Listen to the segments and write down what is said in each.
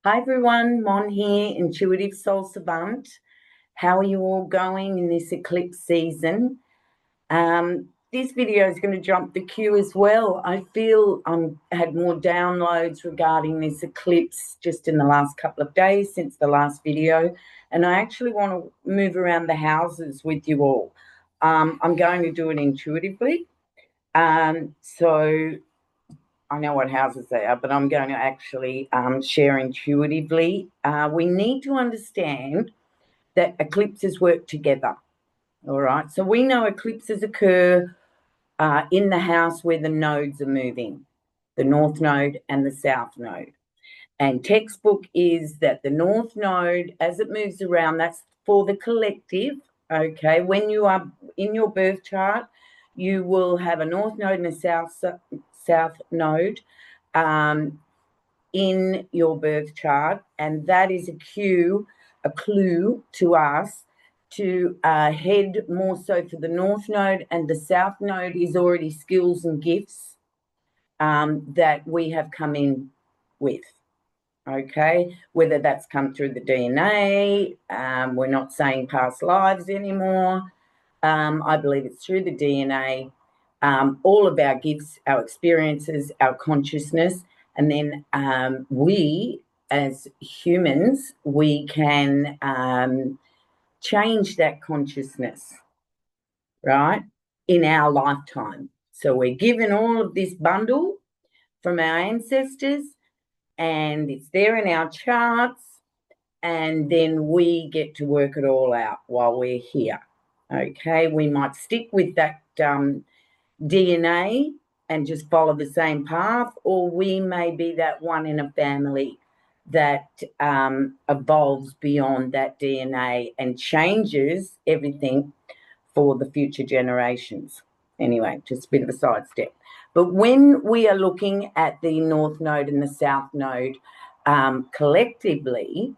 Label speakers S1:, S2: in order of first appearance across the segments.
S1: Hi everyone, Mon here, Intuitive Soul Savant. How are you all going in this eclipse season? This video is going to jump the queue as well. I feel had more downloads regarding this eclipse just in the last couple of days since the last video, and I actually want to move around the houses with you all. I'm going to do it intuitively. So I know what houses they are, but I'm going to actually share intuitively. We need to understand that eclipses work together, all right? So we know eclipses occur in the house where the nodes are moving, the north node and the south node. And textbook is that the north node, as it moves around, that's for the collective, okay? When you are in your birth chart, you will have a north node and a south node in your birth chart, and that is a clue to us to head more so for the north node, and the south node is already skills and gifts that we have come in with. Okay, whether that's come through the DNA, we're not saying past lives anymore. I believe it's through the DNA, all of our gifts, our experiences, our consciousness, and then we as humans, we can change that consciousness, right, in our lifetime. So we're given all of this bundle from our ancestors, and it's there in our charts, and then we get to work it all out while we're here. Okay, we might stick with that DNA and just follow the same path, or we may be that one in a family that evolves beyond that DNA and changes everything for the future generations. Anyway, just a bit of a sidestep. But when we are looking at the north node and the south node collectively,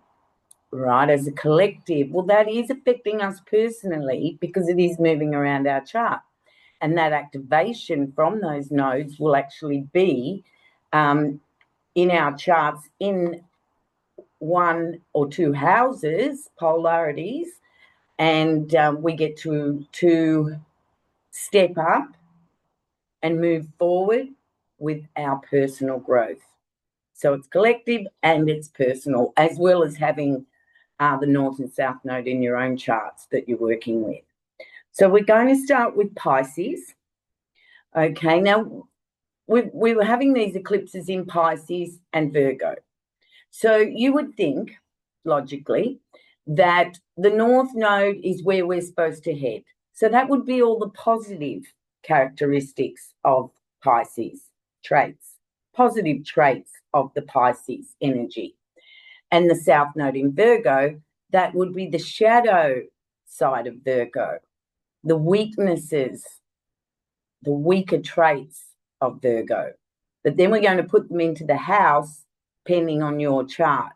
S1: right, as a collective, well, that is affecting us personally because it is moving around our chart. And that activation from those nodes will actually be in our charts in one or two houses, polarities, and we get to step up and move forward with our personal growth. So it's collective and it's personal, as well as having the north and south node in your own charts that you're working with. So we're going to start with Pisces. Okay, now we were having these eclipses in Pisces and Virgo. So you would think, logically, that the north node is where we're supposed to head. So that would be all the positive characteristics of Pisces traits, positive traits of the Pisces energy. And the south node in Virgo, that would be the shadow side of Virgo, the weaknesses, the weaker traits of Virgo. But then we're going to put them into the house depending on your chart.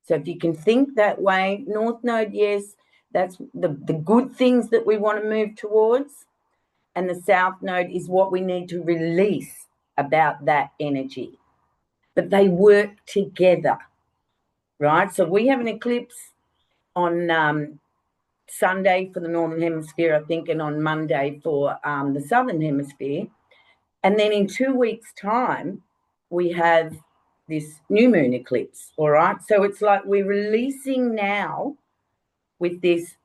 S1: So if you can think that way, north node, yes, that's the good things that we want to move towards. And the south node is what we need to release about that energy. But they work together, right? So we have an eclipse on Sunday for the Northern Hemisphere, I think, and on Monday for the Southern Hemisphere. And then in 2 weeks' time, we have this new moon eclipse, all right? So it's like we're releasing now with this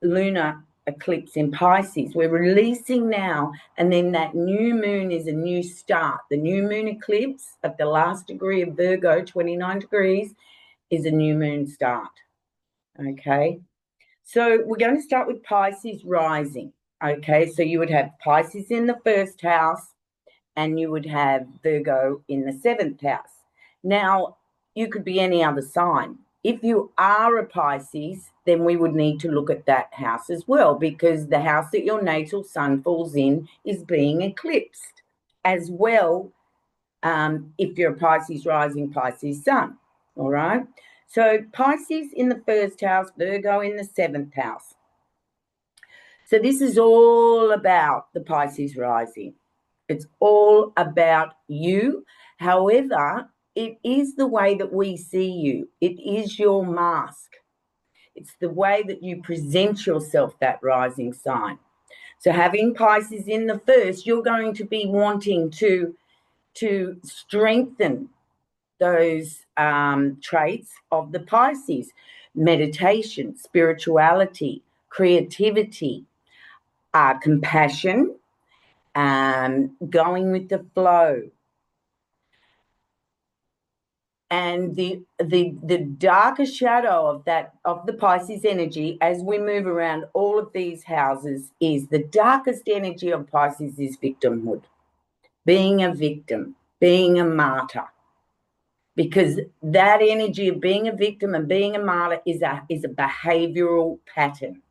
S1: lunar eclipse in Pisces. We're releasing now, and then that new moon is a new start. The new moon eclipse at the last degree of Virgo, 29 degrees, is a new moon start, okay? So we're going to start with Pisces rising, okay? So you would have Pisces in the first house, and you would have Virgo in the 7th house. Now, you could be any other sign. If you are a Pisces, then we would need to look at that house as well, because the house that your natal sun falls in is being eclipsed as well, if you're a Pisces rising, Pisces sun, all right? So Pisces in the first house, Virgo in the 7th house. So this is all about the Pisces rising. It's all about you. However, it is the way that we see you. It is your mask. It's the way that you present yourself, that rising sign. So having Pisces in the first, you're going to be wanting to strengthen those traits of the Pisces: meditation, spirituality, creativity, compassion, going with the flow. And the darker shadow of the Pisces energy, as we move around all of these houses, is the darkest energy of Pisces is victimhood, being a victim, being a martyr. Because that energy of being a victim and being a martyr is a behavioral pattern.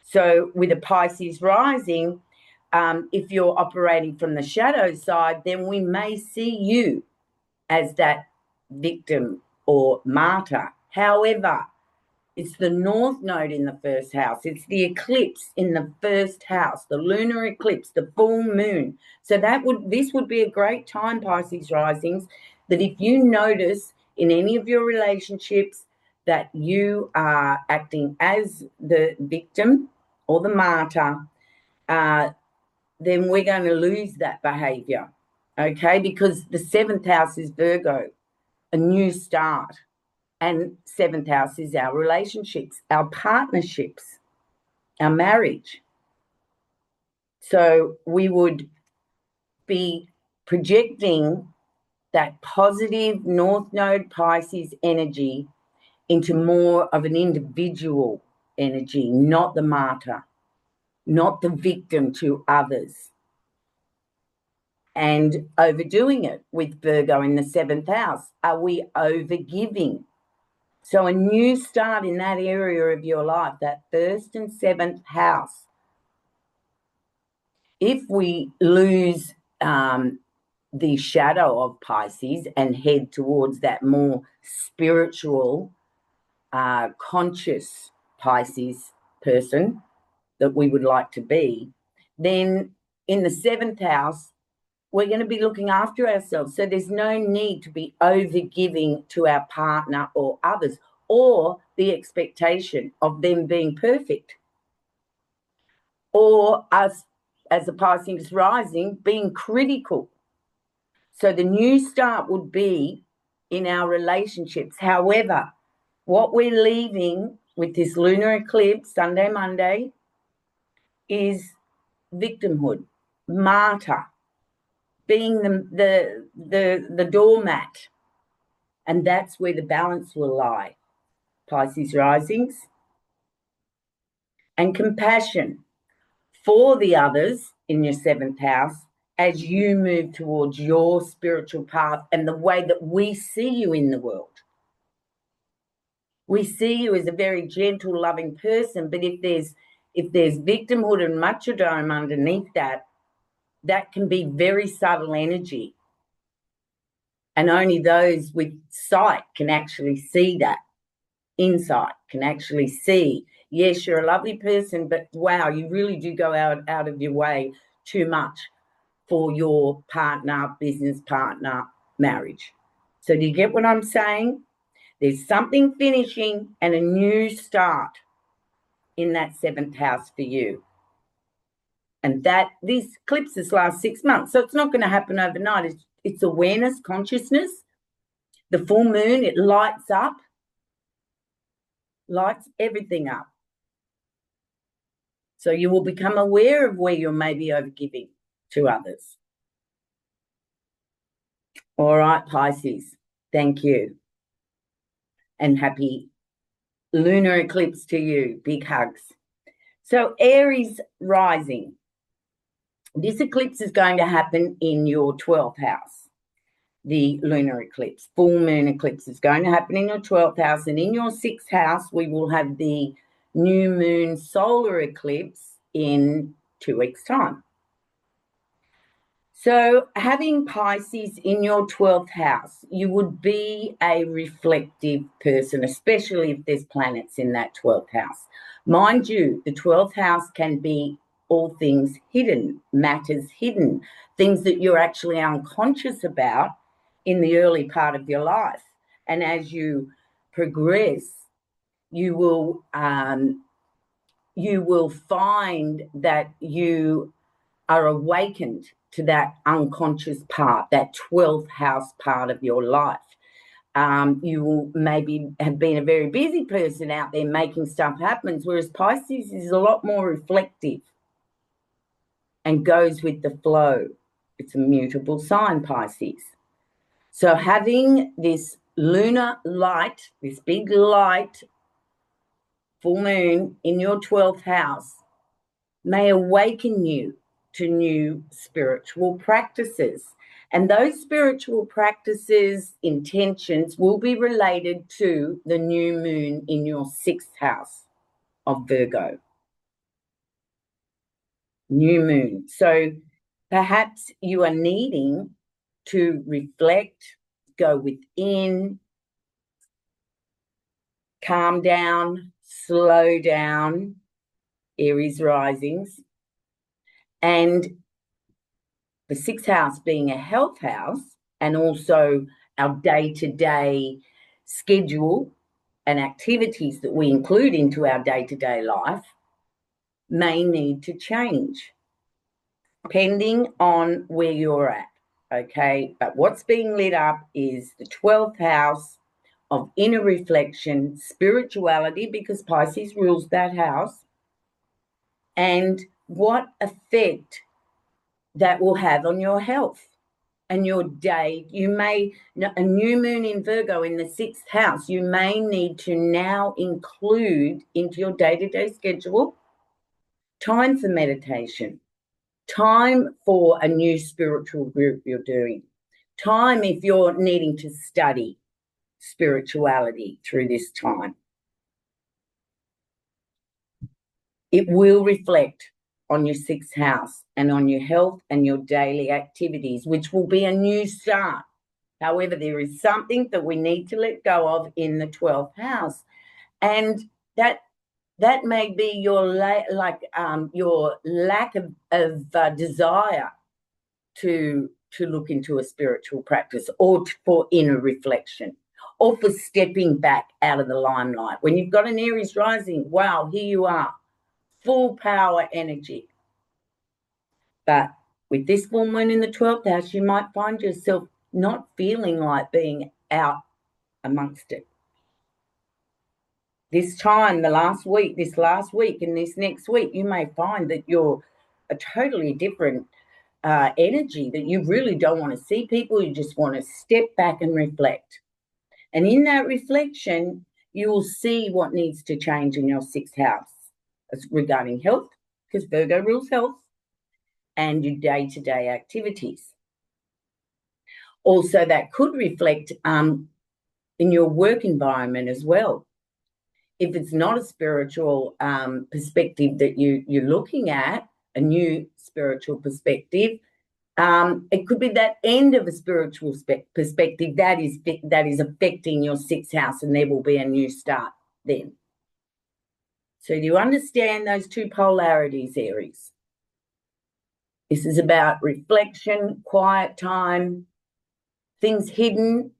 S1: So with a Pisces rising, if you're operating from the shadow side, then we may see you as that victim or martyr. However, it's the North Node in the first house. It's the eclipse in the first house, the lunar eclipse, the full moon. So this would be a great time, Pisces risings, that if you notice in any of your relationships that you are acting as the victim or the martyr, then we're going to lose that behavior, okay? Because the 7th house is Virgo, a new start. And 7th house is our relationships, our partnerships, our marriage. So we would be projecting that positive North Node Pisces energy into more of an individual energy, not the martyr, not the victim to others. And overdoing it with Virgo in the 7th house. Are we overgiving? So a new start in that area of your life, that 1st and 7th house. If we lose the shadow of Pisces and head towards that more spiritual, conscious Pisces person that we would like to be, then in the 7th house, we're going to be looking after ourselves. So there's no need to be overgiving to our partner or others, or the expectation of them being perfect, or us as a Pisces rising being critical. So the new start would be in our relationships. However, what we're leaving with this lunar eclipse, Sunday, Monday, is victimhood, martyr, being the doormat. And that's where the balance will lie, Pisces risings. And compassion for the others in your 7th house as you move towards your spiritual path and the way that we see you in the world. We see you as a very gentle, loving person, but if there's victimhood and martyrdom underneath that, that can be very subtle energy. And only those with sight can actually see that. Insight can actually see, yes, you're a lovely person, but wow, you really do go out of your way too much for your partner, business partner, marriage. So do you get what I'm saying? There's something finishing and a new start in that 7th house for you. And that these eclipses last 6 months. So it's not going to happen overnight. It's awareness, consciousness. The full moon, it lights everything up. So you will become aware of where you're maybe overgiving to others. All right, Pisces, thank you. And happy lunar eclipse to you. Big hugs. So Aries rising. This eclipse is going to happen in your 12th house. The lunar eclipse, full moon eclipse is going to happen in your 12th house. And in your 6th house, we will have the new moon solar eclipse in 2 weeks' time. So having Pisces in your 12th house, you would be a reflective person, especially if there's planets in that 12th house. Mind you, the 12th house can be all things hidden, matters hidden, things that you're actually unconscious about in the early part of your life. And as you progress, you will find that you are awakened to that unconscious part, that 12th house part of your life. You will maybe have been a very busy person out there making stuff happen, whereas Pisces is a lot more reflective and goes with the flow. It's a mutable sign, Pisces. So having this lunar light, this big light, full moon in your 12th house may awaken you to new spiritual practices. And those spiritual practices, intentions, will be related to the new moon in your 6th house of Virgo. New moon. So perhaps you are needing to reflect, go within, calm down, slow down, Aries risings, and the 6th house being a health house, and also our day-to-day schedule and activities that we include into our day-to-day life may need to change depending on where you're at, okay? But what's being lit up is the 12th house of inner reflection, spirituality, because Pisces rules that house, and what effect that will have on your health and your day. You may, a new moon in Virgo in the 6th house, you may need to now include into your day-to-day schedule time for meditation, time for a new spiritual group you're doing, time if you're needing to study spirituality through this time. It will reflect on your 6th house and on your health and your daily activities, which will be a new start. However, there is something that we need to let go of in the 12th house, and that may be your lack of desire to look into a spiritual practice, or for inner reflection, or for stepping back out of the limelight. When you've got an Aries rising, wow, here you are, full power energy. But with this full moon in the 12th house, you might find yourself not feeling like being out amongst it. This time, this last week, and this next week, you may find that you're a totally different energy, that you really don't want to see people. You just want to step back and reflect. And in that reflection, you will see what needs to change in your 6th house regarding health, because Virgo rules health, and your day-to-day activities. Also, that could reflect in your work environment as well. If it's not a spiritual perspective that you're looking at, a new spiritual perspective, it could be that end of a spiritual perspective that is affecting your 6th house, and there will be a new start then. So do you understand those two polarities, Aries? This is about reflection, quiet time, things hidden,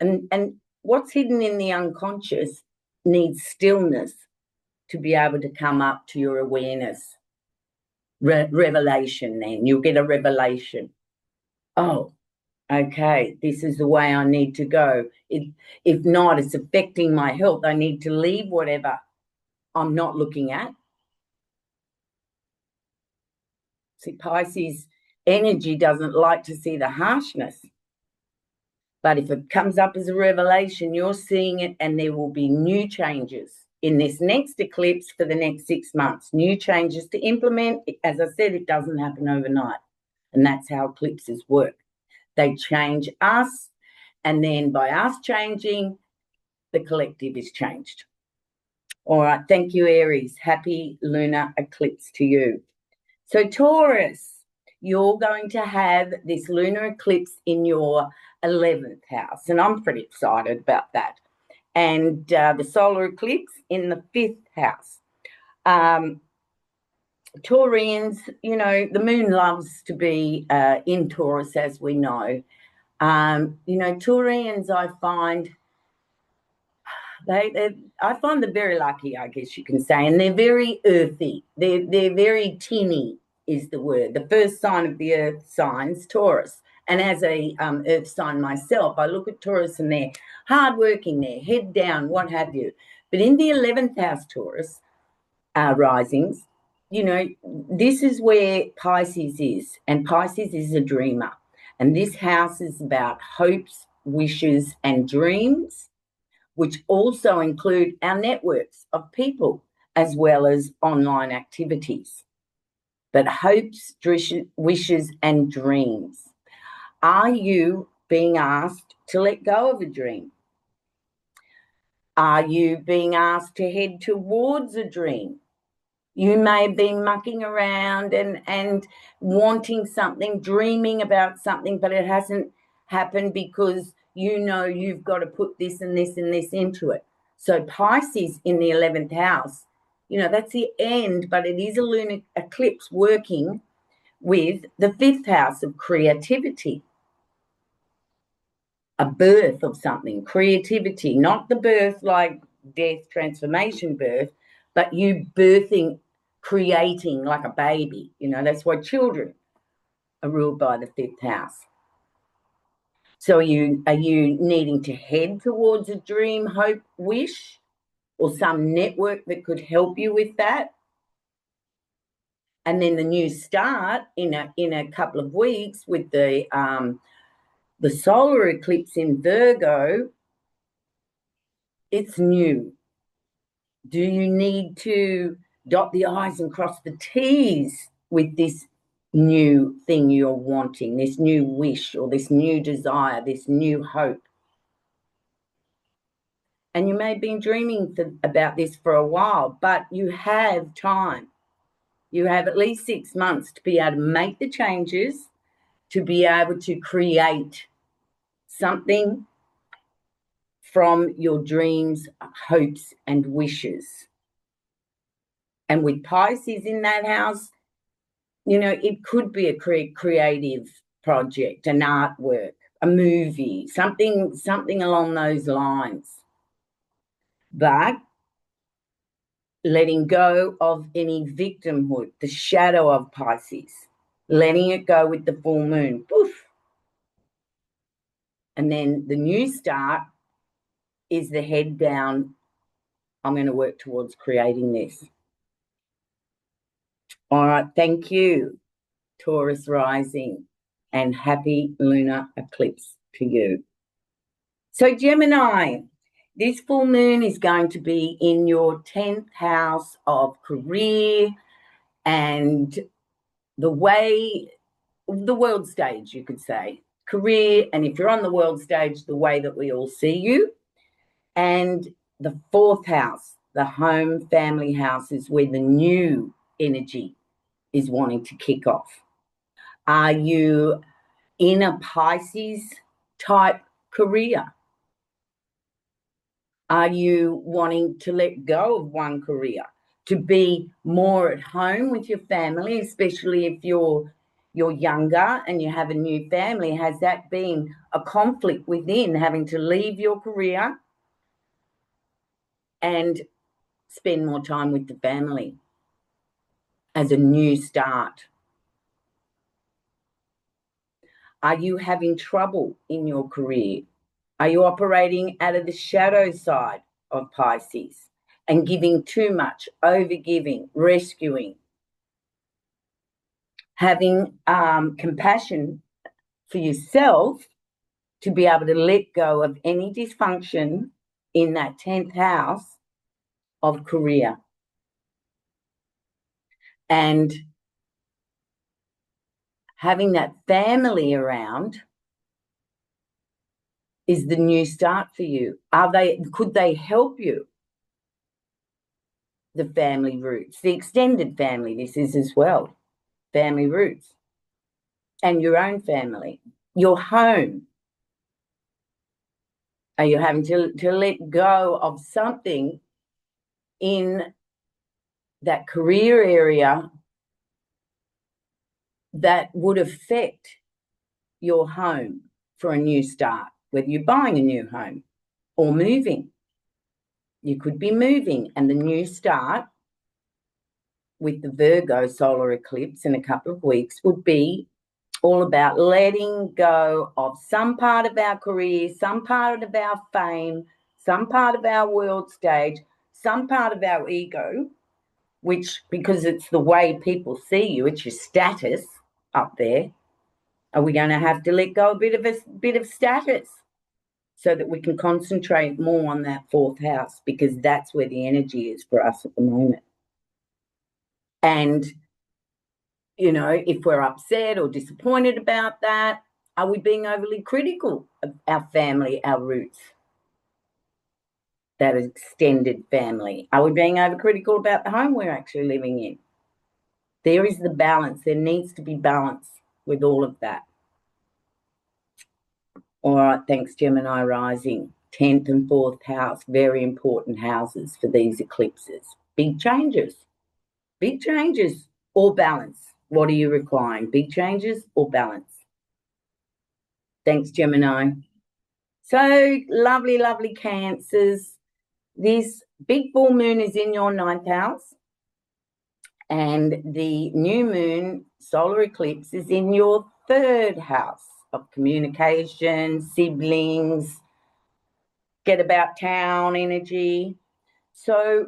S1: and what's hidden in the unconscious needs stillness to be able to come up to your awareness. Revelation, then you'll get a revelation. Oh, okay, this is the way I need to go. If not, it's affecting my health. I need to leave whatever I'm not looking at. See, Pisces energy doesn't like to see the harshness. But if it comes up as a revelation, you're seeing it, and there will be new changes in this next eclipse for the next 6 months. New changes to implement. As I said, it doesn't happen overnight. And that's how eclipses work. They change us, and then by us changing, the collective is changed. All right, thank you, Aries. Happy lunar eclipse to you. So Taurus, you're going to have this lunar eclipse in your 11th house, and I'm pretty excited about that. And the solar eclipse in the 5th house. Taurians, you know, the moon loves to be in Taurus, as we know. You know, Taurians, I find I find them very lucky, I guess you can say, and they're very earthy. They're very tinny is the word. The first sign of the earth signs, Taurus. And as a earth sign myself, I look at Taurus and they're hardworking, they're head down, what have you. But in the 11th house Taurus risings, you know, this is where Pisces is, and Pisces is a dreamer. And this house is about hopes, wishes, and dreams, which also include our networks of people as well as online activities. But hopes, wishes, and dreams. Are you being asked to let go of a dream? Are you being asked to head towards a dream? You may have been mucking around and wanting something, dreaming about something, but it hasn't happened because you know you've got to put this and this and this into it. So Pisces in the 11th house, you know, that's the end, but it is a lunar eclipse working with the 5th house of creativity, a birth of something, creativity, not the birth like death, transformation birth, but you birthing, creating like a baby. You know, that's why children are ruled by the 5th house. So are you needing to head towards a dream, hope, wish, or some network that could help you with that? And then the new start in a couple of weeks with the solar eclipse in Virgo, it's new. Do you need to dot the I's and cross the T's with this new thing you're wanting, this new wish or this new desire, this new hope? And you may have been dreaming about this for a while, but you have time. You have at least 6 months to be able to make the changes, to be able to create something from your dreams, hopes, and wishes. And with Pisces in that house, you know, it could be a creative project, an artwork, a movie, something along those lines. But letting go of any victimhood, the shadow of Pisces, letting it go with the full moon, poof. And then the new start is the head down. I'm going to work towards creating this. All right, thank you, Taurus rising, and happy lunar eclipse to you. So Gemini, this full moon is going to be in your 10th house of career and the world stage, you could say. Career, and if you're on the world stage, the way that we all see you. And the 4th house, the home family house, is where the new energy is wanting to kick off. Are you in a Pisces type career? Are you wanting to let go of one career, to be more at home with your family, especially if you're younger and you have a new family? Has that been a conflict within, having to leave your career and spend more time with the family as a new start? Are you having trouble in your career? Are you operating out of the shadow side of Pisces and giving too much, overgiving, rescuing? Having compassion for yourself to be able to let go of any dysfunction in that 10th house of career. And having that family around is the new start for you. Could they help you? The family roots, the extended family, this is as well, family roots, and your own family, your home. Are you having to let go of something in that career area that would affect your home? for a new start, whether you're buying a new home or moving. You could be moving, and the new start with the Virgo solar eclipse in a couple of weeks would be all about letting go of some part of our career, some part of our fame, some part of our world stage, some part of our ego, which, because it's the way people see you, it's your status up there. Are we going to have to let go a bit of status so that we can concentrate more on that fourth house, because that's where the energy is for us at the moment. And, you know, if we're upset or disappointed about that, are we being overly critical of our family, our roots, that extended family? Are we being overcritical about the home we're actually living in? There is the balance. There needs to be balance with all of that. All right, thanks, Gemini rising. 10th and 4th house, very important houses for these eclipses. Big changes or balance. What are you requiring? Big changes or balance? Thanks, Gemini. So lovely, lovely Cancers. This big full moon is in your 9th house, and the new moon solar eclipse is in your 3rd house of communication, siblings, get about town energy. So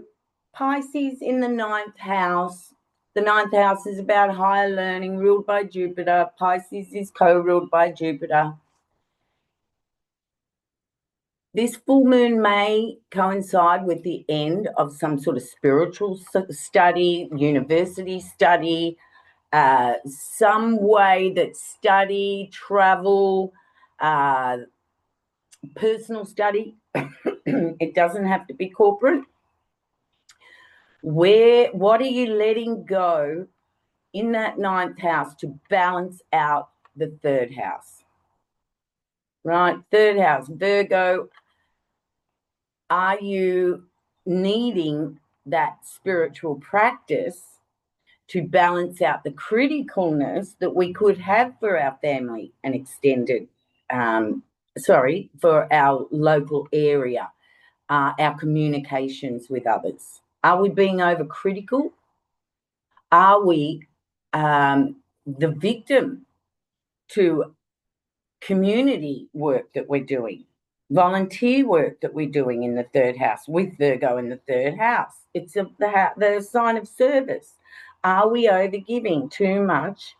S1: Pisces in the 9th house. The 9th house is about higher learning, ruled by Jupiter. Pisces is co-ruled by Jupiter. This full moon may coincide with the end of some sort of spiritual study, university study, some way that study, travel, personal study. It doesn't have to be corporate. What are you letting go in that 9th house to balance out the 3rd house? Right, 3rd house, Virgo. Are you needing that spiritual practice to balance out the criticalness that we could have for our family and extended, for our local area, our communications with others? Are we being overcritical? Are we the victim to community work that we're doing, volunteer work that we're doing in the 3rd house with Virgo in the 3rd house? It's the sign of service. Are we overgiving too much?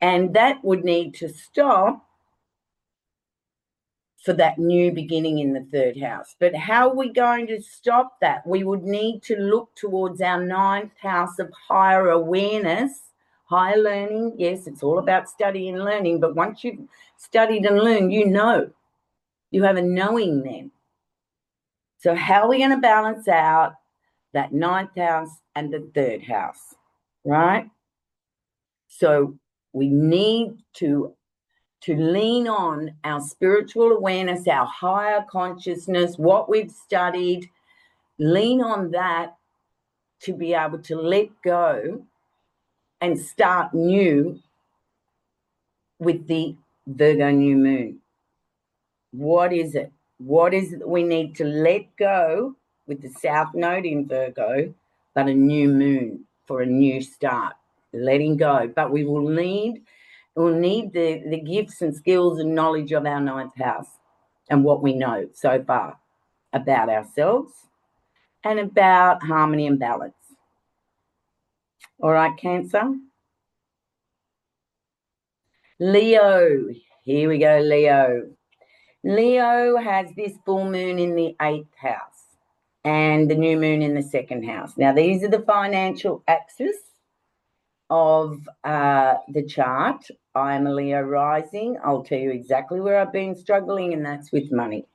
S1: And that would need to stop for that new beginning in the 3rd house. But how are we going to stop that? We would need to look towards our 9th house of higher awareness, higher learning. Yes, it's all about study and learning, but once you've studied and learned, you know. You have a knowing then. So how are we going to balance out that 9th house and the 3rd house, right? So we need to lean on our spiritual awareness, our higher consciousness, what we've studied, lean on that to be able to let go and start new with the Virgo new moon. What is it? What is it that we need to let go with the South Node in Virgo, but a new moon for a new start, letting go. But we'll need the gifts and skills and knowledge of our 9th house and what we know so far about ourselves and about harmony and balance. All right, Cancer. Leo. Here we go, Leo. Leo has this full moon in the 8th house and the new moon in the 2nd house. Now, these are the financial axis of the chart. I'm a Leo rising. I'll tell you exactly where I've been struggling, and that's with money,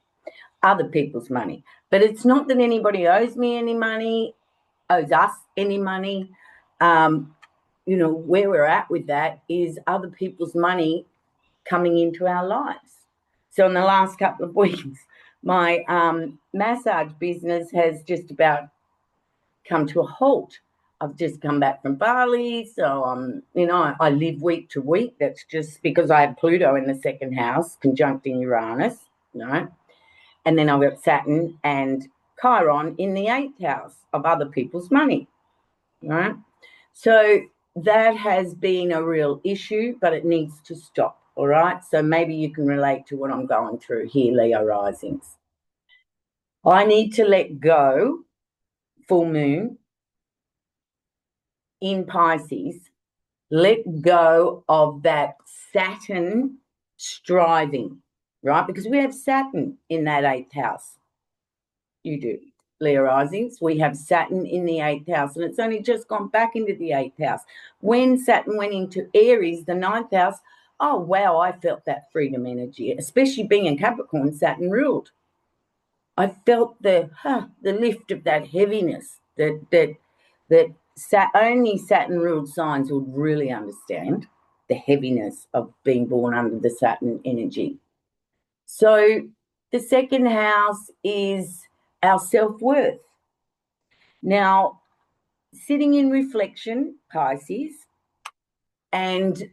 S1: other people's money. But it's not that anybody owes me any money, owes us any money. You know, where we're at with that is other people's money coming into our lives. So in the last couple of weeks, my massage business has just about come to a halt. I've just come back from Bali, so I live week to week. That's just because I have Pluto in the second house, conjuncting Uranus, and then I've got Saturn and Chiron in the 8th house of other people's money, right? So that has been a real issue, but it needs to stop, all right? So maybe you can relate to what I'm going through here, Leo risings. I need to let go, full moon, in Pisces, let go of that Saturn striving, right? Because we have Saturn in that 8th house. You do, Leo risings. We have Saturn in the 8th house, and it's only just gone back into the 8th house. When Saturn went into Aries, the 9th house, oh, wow, I felt that freedom energy, especially being in Capricorn, Saturn ruled. I felt the lift of that heaviness that only Saturn-ruled signs would really understand, the heaviness of being born under the Saturn energy. So the second house is our self-worth. Now, sitting in reflection, Pisces, and,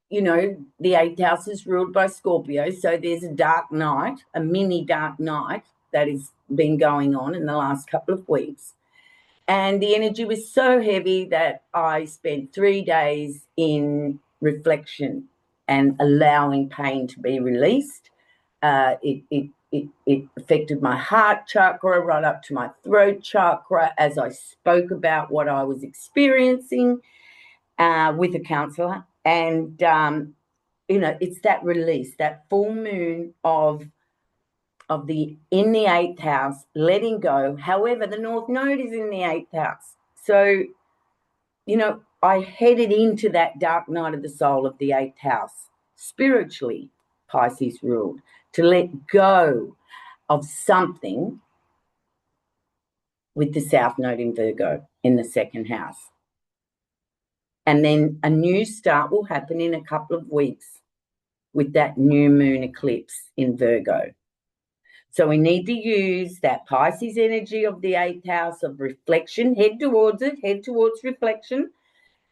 S1: the 8th house is ruled by Scorpio, so there's a dark night, a mini dark night that has been going on in the last couple of weeks. And the energy was so heavy that I spent 3 days in reflection and allowing pain to be released. It affected my heart chakra right up to my throat chakra as I spoke about what I was experiencing with a counsellor. And, it's that release, that full moon of in the 8th house, letting go. However, the North Node is in the 8th house. So, I headed into that dark night of the soul of the 8th house, spiritually, Pisces ruled, to let go of something with the South Node in Virgo in the second house. And then a new start will happen in a couple of weeks with that new moon eclipse in Virgo. So we need to use that Pisces energy of the 8th house of reflection, head towards it, head towards reflection,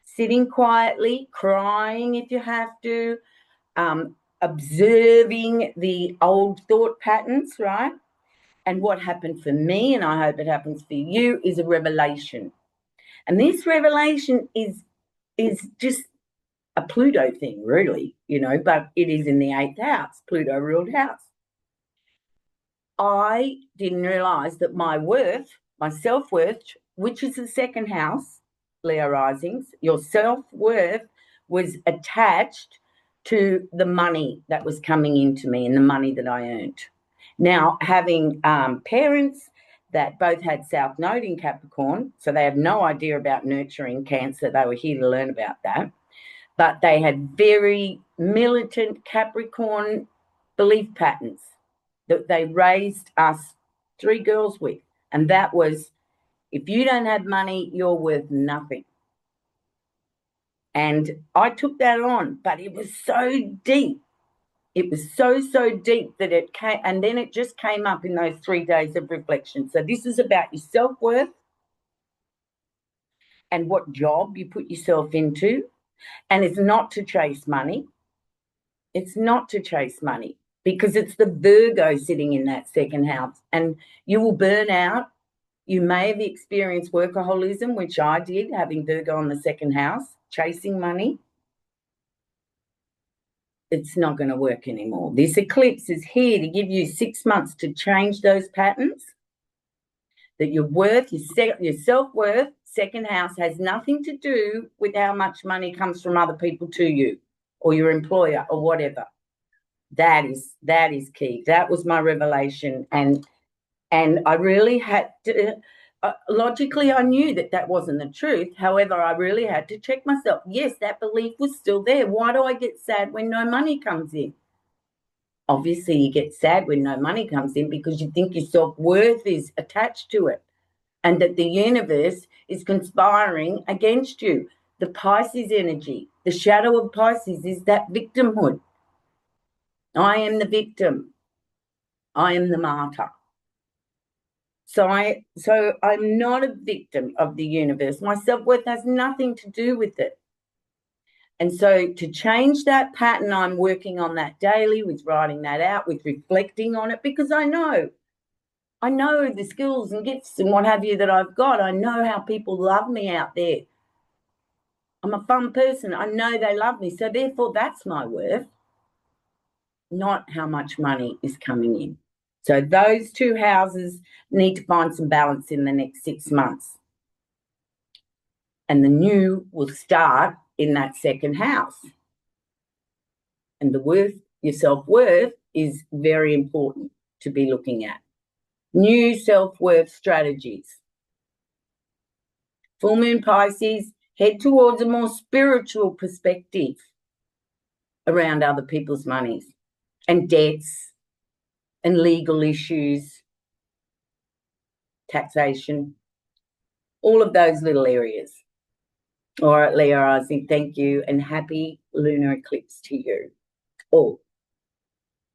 S1: sitting quietly, crying if you have to, observing the old thought patterns, right? And what happened for me, and I hope it happens for you, is a revelation. And this revelation is just a Pluto thing, really, but it is in the 8th house, Pluto ruled house. I didn't realize that my worth, my self-worth, which is the second house, Leo risings, your self-worth was attached to the money that was coming into me and the money that I earned. Now, having parents that both had South Node in Capricorn, so they have no idea about nurturing Cancer. They were here to learn about that. But they had very militant Capricorn belief patterns that they raised us 3 girls with. And that was, if you don't have money, you're worth nothing. And I took that on, but it was so deep. It was so deep that it came, and then it just came up in those 3 days of reflection. So this is about your self-worth and what job you put yourself into. And it's not to chase money. It's not to chase money, because it's the Virgo sitting in that second house, and you will burn out. You may have experienced workaholism, which I did, having Virgo in the second house, chasing money. It's not going to work anymore. This eclipse is here to give you 6 months to change those patterns, that your worth, your self-worth, second house, has nothing to do with how much money comes from other people to you or your employer or whatever. That is key. That was my revelation. And I really had to, logically, I knew that wasn't the truth. However, I really had to check myself. Yes, that belief was still there. Why do I get sad when no money comes in? Obviously, you get sad when no money comes in because you think your self-worth is attached to it and that the universe is conspiring against you. The Pisces energy, the shadow of Pisces, is that victimhood. I am the victim. I am the martyr. So I'm not a victim of the universe. My self-worth has nothing to do with it. And so to change that pattern, I'm working on that daily with writing that out, with reflecting on it, because I know the skills and gifts and what have you that I've got. I know how people love me out there. I'm a fun person. I know they love me. So therefore, that's my worth, not how much money is coming in. So those two houses need to find some balance in the next 6 months. And the new will start in that second house. And your self-worth is very important to be looking at. New self-worth strategies. Full moon Pisces, head towards a more spiritual perspective around other people's monies and debts and legal issues, taxation, all of those little areas. All right, Leo rising, thank you, and happy lunar eclipse to you all.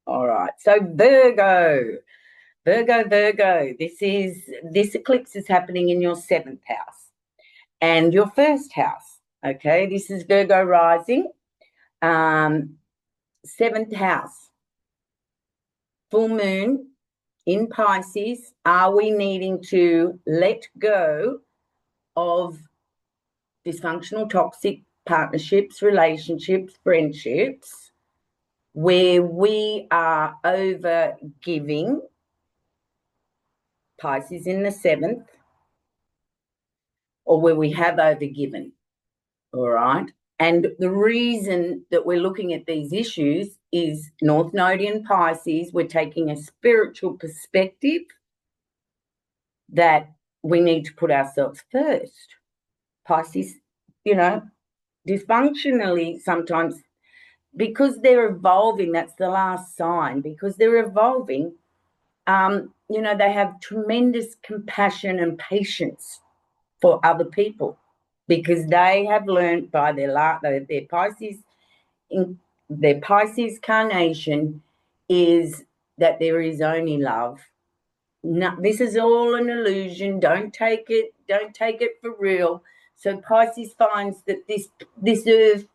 S1: All right, so Virgo, this eclipse is happening in your 7th house and your 1st house. Okay, this is Virgo rising, 7th house, full moon in Pisces. Are we needing to let go of dysfunctional, toxic partnerships, relationships, friendships, where we are over giving? Pisces in the 7th, or where we have overgiven, all right? And the reason that we're looking at these issues is North Node in Pisces. We're taking a spiritual perspective that we need to put ourselves first. Pisces, dysfunctionally sometimes, because they're evolving, that's the last sign, because they're evolving, they have tremendous compassion and patience for other people, because they have learned by their Pisces carnation is that there is only love. No, this is all an illusion. Don't take it for real. So Pisces finds that this earth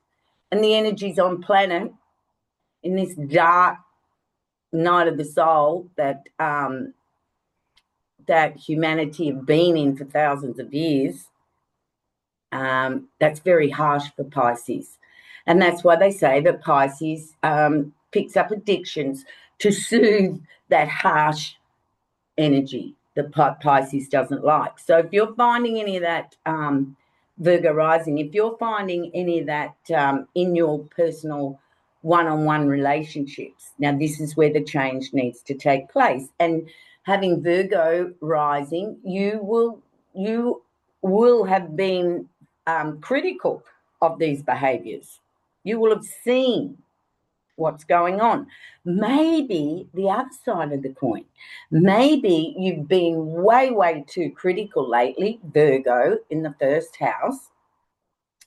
S1: and the energies on planet in this dark night of the soul that humanity have been in for thousands of years, that's very harsh for Pisces. And that's why they say that Pisces picks up addictions to soothe that harsh energy that Pisces doesn't like. So if you're finding any of that, Virgo rising, if you're finding any of that in your personal one-on-one relationships, now this is where the change needs to take place. And having Virgo rising, you will have been critical of these behaviors. You will have seen what's going on. Maybe the other side of the coin, maybe you've been way too critical lately, Virgo, in the 1st house.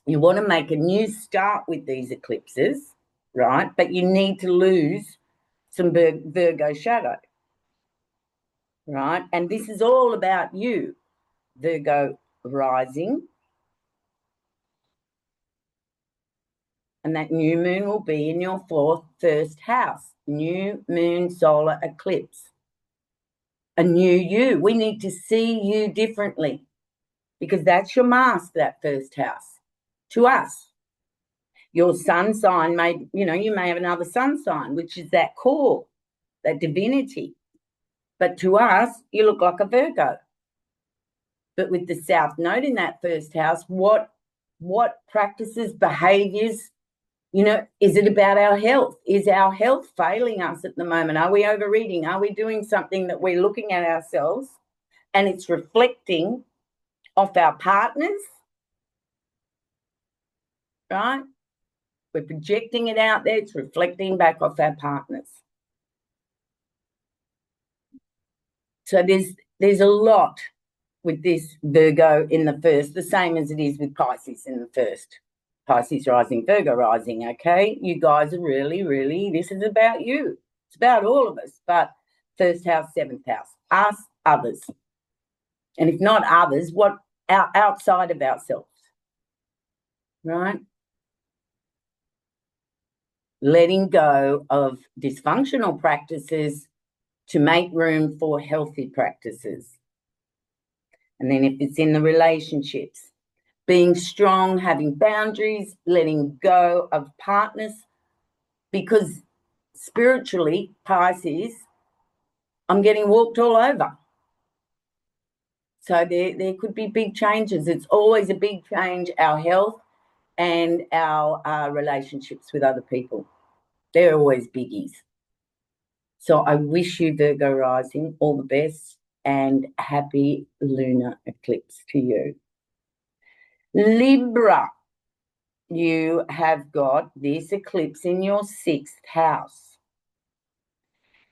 S1: You want to make a new start with these eclipses, right? But you need to lose some Virgo shadow, right? And this is all about you, Virgo rising. And that new moon will be in your 1st house. New moon solar eclipse. A new you. We need to see you differently, because that's your mask, that 1st house, to us. Your sun sign you may have another sun sign, which is that core, that divinity. But to us, you look like a Virgo. But with the South Node in that 1st house, what practices, behaviors, is it about our health? Is our health failing us at the moment? Are we overeating? Are we doing something that we're looking at ourselves and it's reflecting off our partners, right? We're projecting it out there. It's reflecting back off our partners. So there's a lot with this Virgo in the 1st, the same as it is with Pisces in the 1st. Pisces rising, Virgo rising, okay? You guys are really, this is about you. It's about all of us, but 1st house, 7th house, us, others. And if not others, what outside of ourselves, right? Letting go of dysfunctional practices to make room for healthy practices. And then if it's in the relationships, being strong, having boundaries, letting go of partners, because spiritually, Pisces, I'm getting walked all over. So there could be big changes. It's always a big change, our health and our relationships with other people. They're always biggies. So I wish you, Virgo rising, all the best and happy lunar eclipse to you. Libra, you have got this eclipse in your 6th house.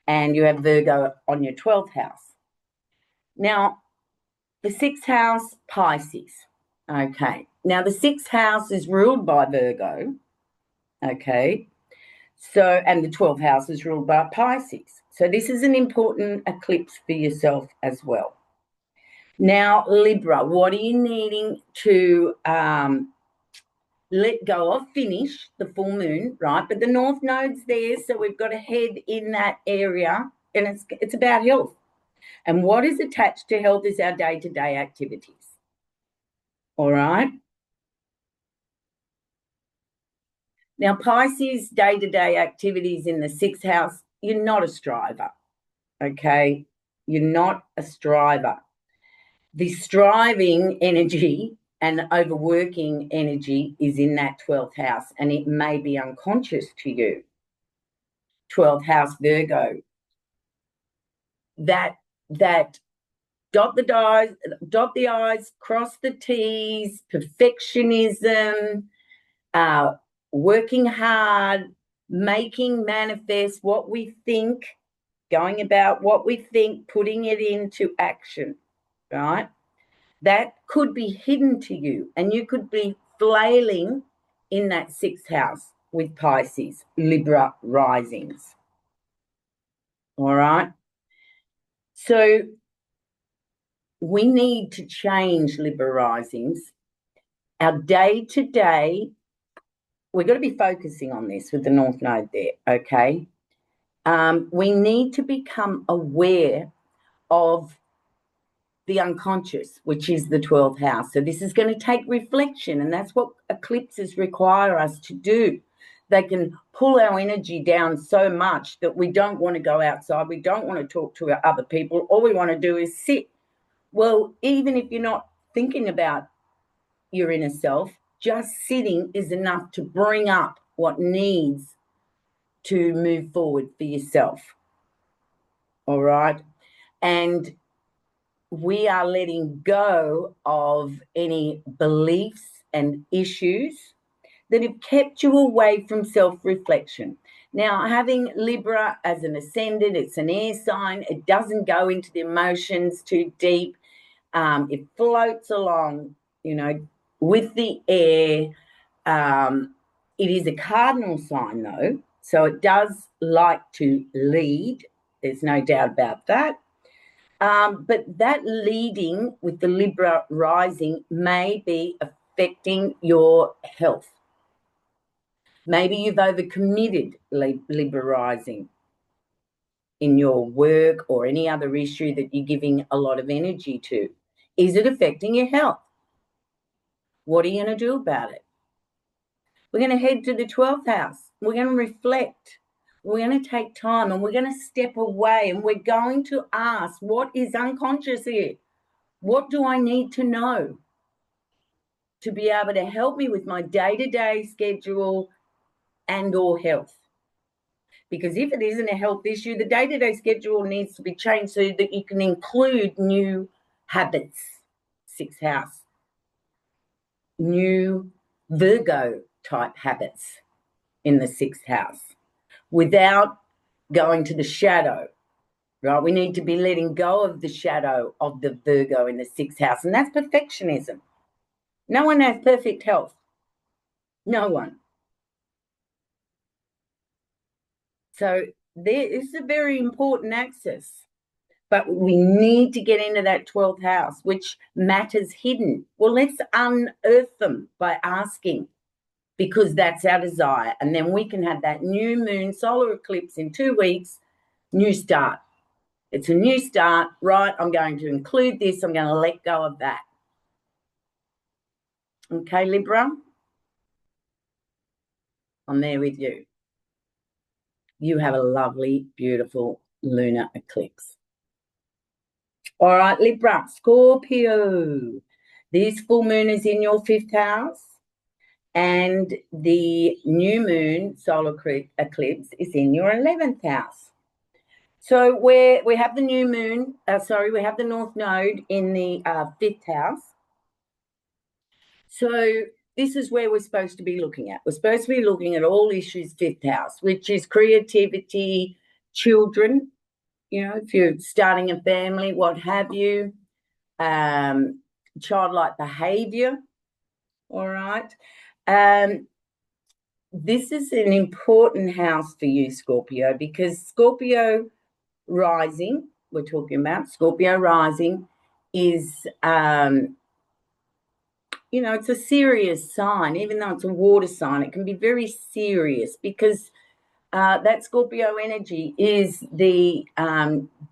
S1: And you have Virgo on your 12th house. Now, the 6th house, Pisces. Okay. Now, the 6th house is ruled by Virgo. Okay. So, and the 12th house is ruled by Pisces. So this is an important eclipse for yourself as well. Now, Libra, what are you needing to let go of? Finish the full moon, right? But the North Node's there, so we've got to head in that area, and it's about health. And what is attached to health is our day-to-day activities. All right? Now, Pisces, day-to-day activities in the 6th house, you're not a striver, okay? You're not a striver. The striving energy and overworking energy is in that 12th house, and it may be unconscious to you. 12th house Virgo. That dot the I's, cross the T's, perfectionism, working hard, making manifest what we think, going about what we think, putting it into action, right? That could be hidden to you, and you could be flailing in that 6th house with Pisces, Libra risings. All right? So we need to change Libra risings. Our day-to-day, we've got to be focusing on this with the North Node there, okay? We need to become aware of the unconscious, which is the 12th house. So this is going to take reflection, and that's what eclipses require us to do. They can pull our energy down so much that we don't want to go outside, we don't want to talk to other people, all we want to do is sit. Well, even if you're not thinking about your inner self, just sitting is enough to bring up what needs to move forward for yourself. All right? And we are letting go of any beliefs and issues that have kept you away from self-reflection. Now, having Libra as an ascendant, it's an air sign. It doesn't go into the emotions too deep. It floats along, with the air. It is a cardinal sign, though, so it does like to lead. There's no doubt about that. But that leading with the Libra rising may be affecting your health. Maybe you've overcommitted Libra rising in your work or any other issue that you're giving a lot of energy to. Is it affecting your health? What are you going to do about it? We're going to head to the 12th house. We're going to reflect. We're going to take time, and we're going to step away, and we're going to ask, what is unconscious here? What do I need to know to be able to help me with my day-to-day schedule and or health? Because if it isn't a health issue, the day-to-day schedule needs to be changed so that you can include new habits, 6th house, new Virgo type habits in the 6th house without going to the shadow, right? We need to be letting go of the shadow of the Virgo in the 6th house, and that's perfectionism. No one has perfect health. No one. So there is a very important axis. but we need to get into that 12th house, which matters hidden. Well, let's unearth them by asking, because that's our desire. And then we can have that new moon solar eclipse in 2 weeks, new start. It's a new start, right? I'm going to include this. I'm going to let go of that. Okay, Libra? I'm there with you. You have a lovely, beautiful lunar eclipse. All right, Libra, Scorpio. This full moon is in your 5th house, and the new moon solar eclipse is in your 11th house. So we have the new moon, we have the North Node in the 5th house. So this is where we're supposed to be looking at. We're supposed to be looking at all issues 5th house, which is creativity, children, you know, if you're starting a family, what have you, childlike behavior, all right? This is an important house for you, Scorpio, because Scorpio rising, we're talking about Scorpio rising, is, you know, it's a serious sign. Even though it's a water sign, it can be very serious, because that Scorpio energy is the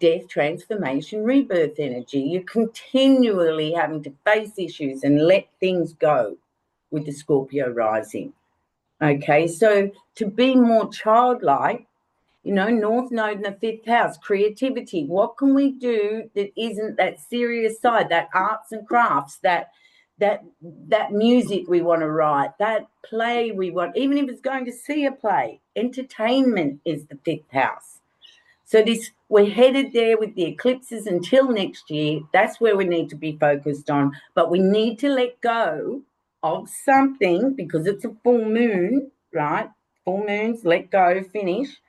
S1: death, transformation, rebirth energy. You're continually having to face issues and let things go with the Scorpio rising. Okay, so to be more childlike, you know, North Node in the 5th house, creativity. What can we do that isn't that serious side, that arts and crafts, that music we want to write, that play we want, even if it's going to see a play. Entertainment is the 5th house. So we're headed there with the eclipses until next year. That's where we need to be focused on. But we need to let go of something, because it's a full moon, right? Full moons, let go, finish.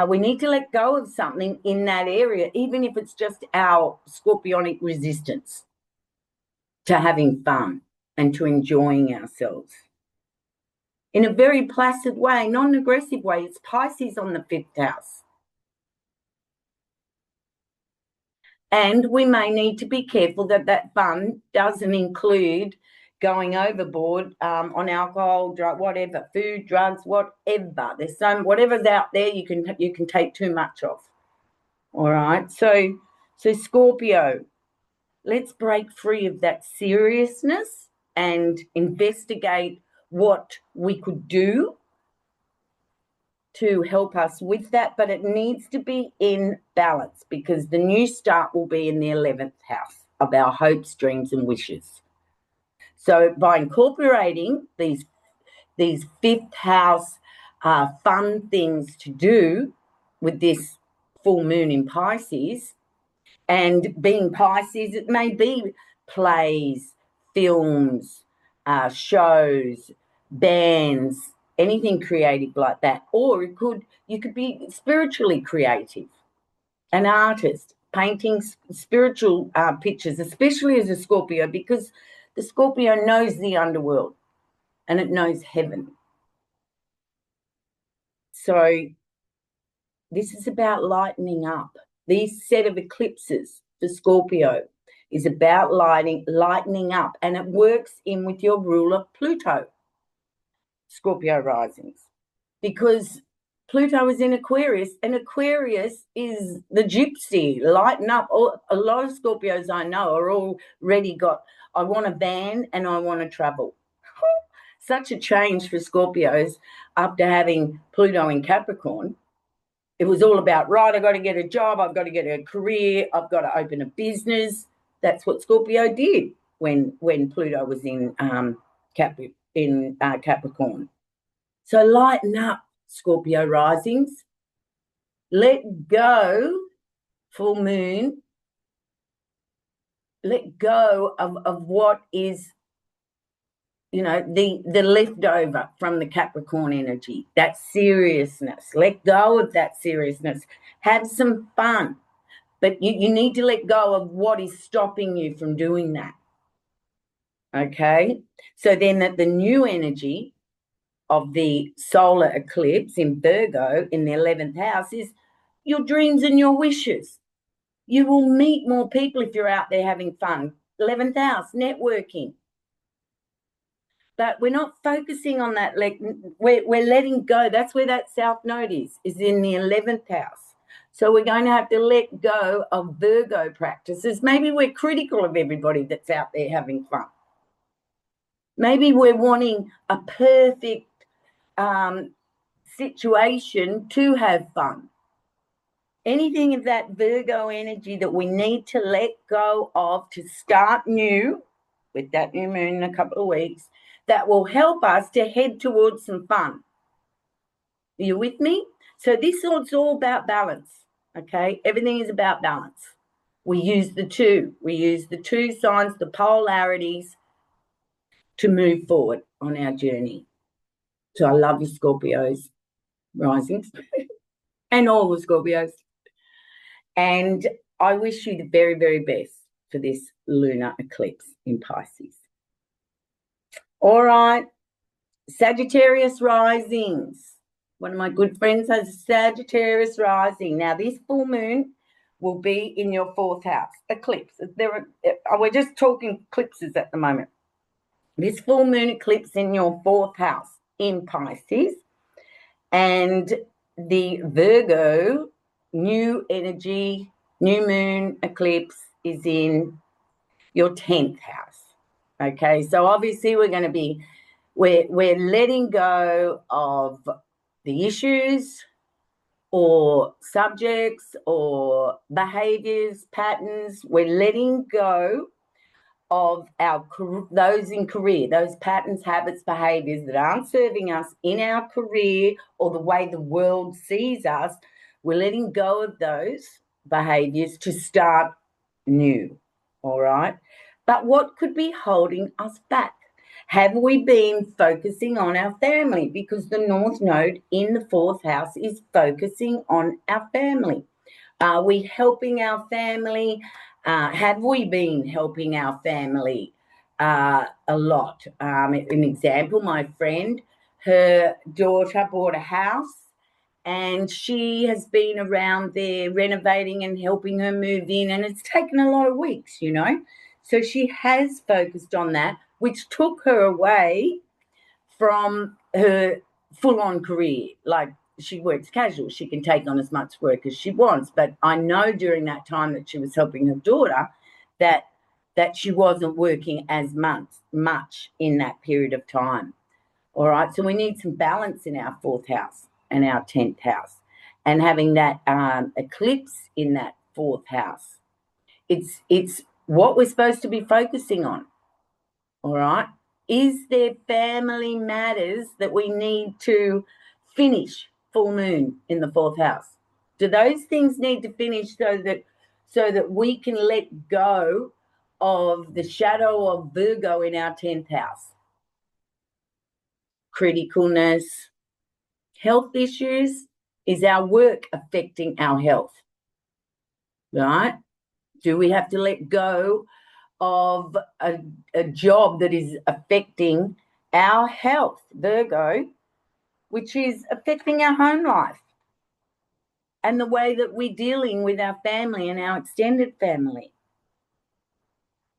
S1: We need to let go of something in that area, even if it's just our scorpionic resistance to having fun and to enjoying ourselves in a very placid way, non-aggressive way. It's Pisces on the 5th house. And we may need to be careful that that fun doesn't include going overboard on alcohol, drug, whatever, food, drugs, whatever. There's whatever's out there you can take too much of. All right. So Scorpio, let's break free of that seriousness and investigate what we could do to help us with that, but it needs to be in balance, because the new start will be in the 11th house of our hopes, dreams, and wishes. So by incorporating these 5th house fun things to do with this full moon in Pisces, and being Pisces, it may be plays, films, shows, bands, anything creative like that. Or you could be spiritually creative, an artist, painting spiritual pictures, especially as a Scorpio, because the Scorpio knows the underworld and it knows heaven. So this is about lightening up. This set of eclipses for Scorpio is about lightening up, and it works in with your ruler Pluto, Scorpio risings, because Pluto is in Aquarius, and Aquarius is the gypsy. Lighten up. A lot of Scorpios I know are already got, I want a van and I want to travel. Such a change for Scorpios after having Pluto in Capricorn. It was all about, right, I've got to get a job, I've got to get a career, I've got to open a business. That's what Scorpio did when Pluto was in Capricorn. So lighten up, Scorpio risings. Let go, full moon. Let go of what is, you know, the leftover from the Capricorn energy, that seriousness. Let go of that seriousness. Have some fun. But you need to let go of what is stopping you from doing that. Okay? So then that the new energy of the solar eclipse in Virgo in the 11th house is your dreams and your wishes. You will meet more people if you're out there having fun. 11th house, networking. But we're not focusing on that. Like we're letting go. That's where that South Node is in the 11th house. So we're going to have to let go of Virgo practices. Maybe we're critical of everybody that's out there having fun. Maybe we're wanting a perfect situation to have fun. Anything of that Virgo energy that we need to let go of to start new with that new moon in a couple of weeks, that will help us to head towards some fun. Are you with me? So this is all about balance, okay? Everything is about balance. We use the two. We use the two signs, the polarities, to move forward on our journey. So I love you, Scorpios, risings, and all the Scorpios. And I wish you the very, very best for this lunar eclipse in Pisces. All right, Sagittarius risings. One of my good friends has a Sagittarius rising. Now, this full moon will be in your 4th house. Eclipse. We're just talking eclipses at the moment. This full moon eclipse in your 4th house in Pisces, and the Virgo new energy, new moon eclipse is in your 10th house. Okay, so obviously we're going to be, we're letting go of the issues or subjects or behaviors, patterns. We're letting go of those in career, those patterns, habits, behaviors that aren't serving us in our career or the way the world sees us. We're letting go of those behaviors to start new, all right? But what could be holding us back? Have we been focusing on our family? Because the North Node in the 4th house is focusing on our family. Are we helping our family? Have we been helping our family a lot? An example, my friend, her daughter bought a house and she has been around there renovating and helping her move in, and it's taken a lot of weeks, you know. So she has focused on that, which took her away from her full-on career. Like, she works casual. She can take on as much work as she wants. But I know during that time that she was helping her daughter that she wasn't working as much in that period of time. All right. So we need some balance in our 4th house and our 10th house. And having that eclipse in that 4th house, it's what we're supposed to be focusing on. All right. Is there family matters that we need to finish full moon in the 4th house? Do those things need to finish so that we can let go of the shadow of Virgo in our 10th house? Criticalness, health issues. Is our work affecting our health? Right? Do we have to let go of a job that is affecting our health, Virgo, which is affecting our home life and the way that we're dealing with our family and our extended family?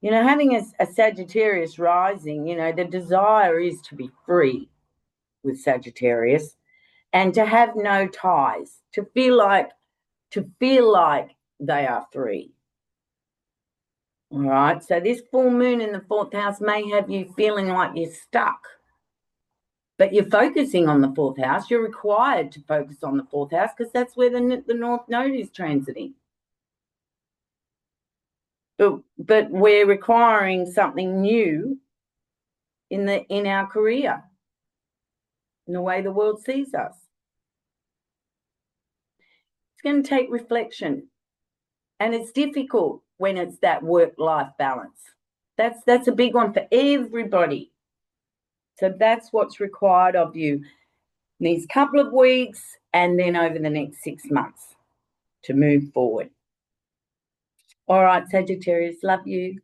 S1: You know, having a Sagittarius rising, you know, the desire is to be free with Sagittarius and to have no ties, to feel like they are free. All right, so this full moon in the 4th house may have you feeling like you're stuck, but you're focusing on the 4th house. You're required to focus on the 4th house because that's where the North Node is transiting. But we're requiring something new in our career, in the way the world sees us. It's going to take reflection, and it's difficult when it's that work-life balance. That's a big one for everybody. So that's what's required of you these couple of weeks and then over the next 6 months to move forward. All right, Sagittarius, love you.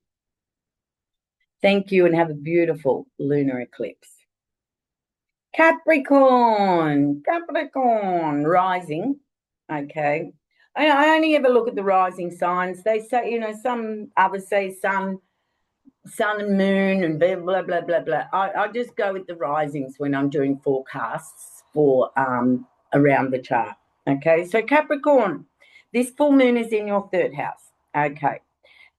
S1: Thank you, and have a beautiful lunar eclipse. Capricorn rising. Okay. I only ever look at the rising signs. They say, you know, some others say sun and moon and blah, blah, blah, blah, blah. I just go with the risings when I'm doing forecasts for around the chart. Okay, so Capricorn, this full moon is in your third house. Okay,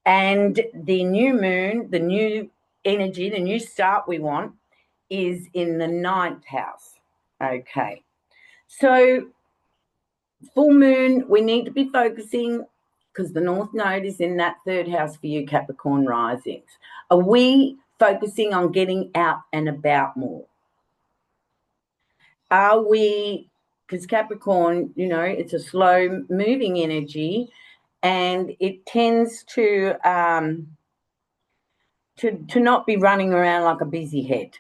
S1: and the new moon, the new energy, the new start we want is in the ninth house. Okay, so full moon, we need to be focusing because the North Node is in that third house for you, Capricorn risings. Are we focusing on getting out and about more? Are we, because Capricorn, you know, it's a slow moving energy and it tends to not be running around like a busy head,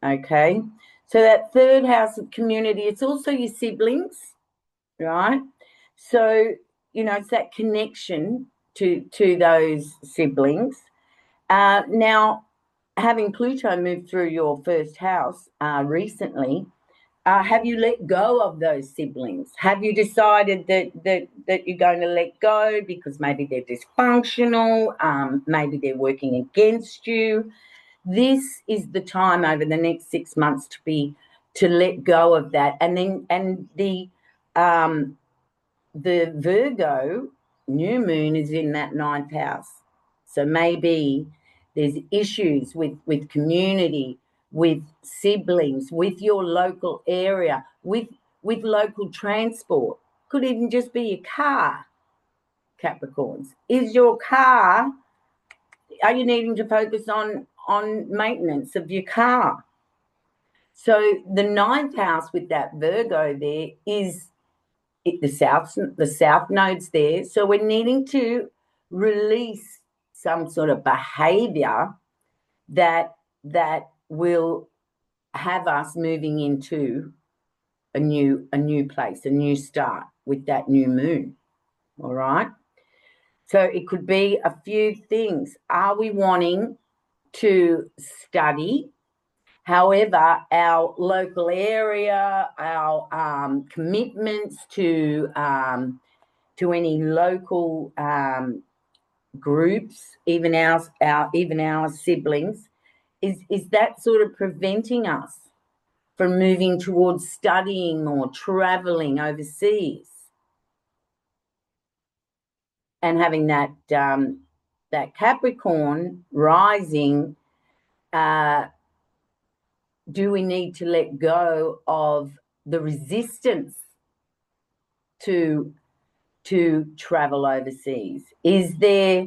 S1: okay? So that third house of community, it's also your siblings, right? So, you know, it's that connection to those siblings. Now, having Pluto move through your first house recently, have you let go of those siblings? Have you decided that you're going to let go because maybe they're dysfunctional, maybe they're working against you? This is the time over the next 6 months to let go of that. And then the Virgo new moon is in that ninth house. So maybe there's issues with community, with siblings, with your local area, with local transport. Could even just be your car, Capricorns. Is your car, are you needing to focus on maintenance of your car? So the ninth house with that Virgo there is the south node's there. So we're needing to release some sort of behavior that will have us moving into a new place, a new start with that new moon. All right. So it could be a few things. Are we wanting to study? However, our local area, our commitments to any local groups, even our siblings, is that sort of preventing us from moving towards studying or traveling overseas and having that Capricorn rising. Do we need to let go of the resistance to travel overseas? Is there,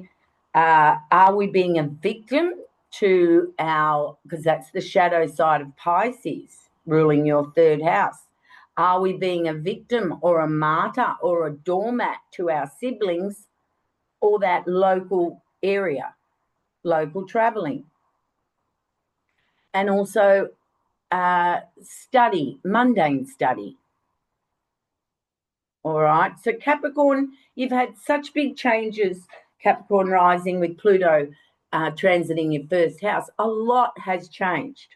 S1: are we being a victim to because that's the shadow side of Pisces ruling your third house. Are we being a victim or a martyr or a doormat to our siblings or that local area, local traveling? And also study, mundane study. All right. So Capricorn, you've had such big changes, Capricorn rising with Pluto transiting your first house. A lot has changed.